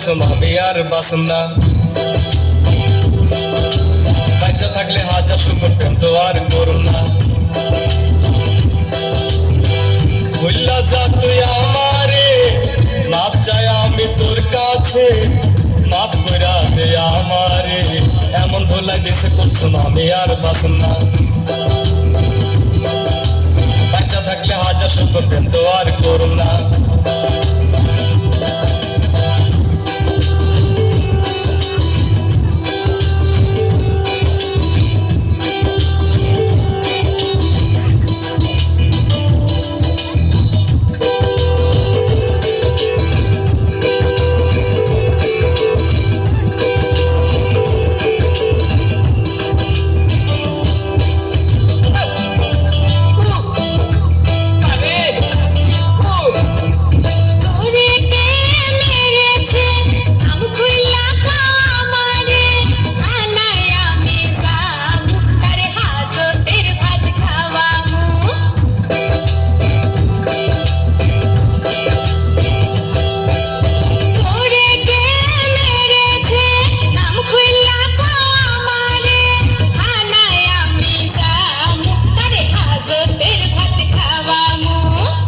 কুলসুম আমি আর বাসুম না। বাচ্চা থাকলে হাজার সুখ প্রেম তো আর করুম না। ভুল্লা যা তুই আমারে, মাপ চাই আমি তোর কাছে, মাপ কইরা দে আমারে। এমন ধোলা গেছে কুলসুম আমি আর বাসুম না। বাচ্চা থাকলে হাজার সুখ প্রেম তো আর করুম না।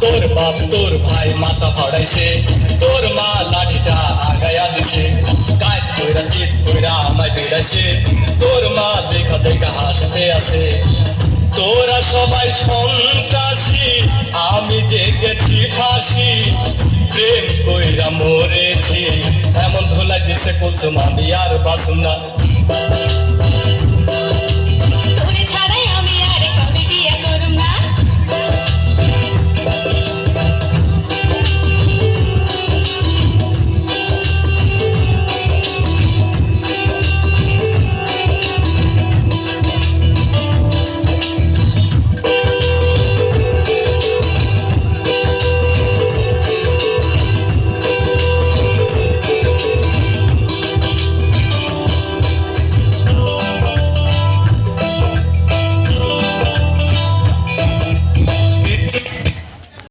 তোর বাপ তোর ভাই মাথা ফাড়াইছে, তোর মা লাঠিটা আগায়া দিছে, কাজ কইরা চিত কইরা আমায় বেড়াইছে, তোর মা দেখা দেখা হাসতে আছে। তোরা সবাই সন্ত্রাসী, আমি যে গেছি ফাঁসি, প্রেম কইরা মরেছি। এমন ধোলাই দিছে কুলসুম আমি আর বাসুম না।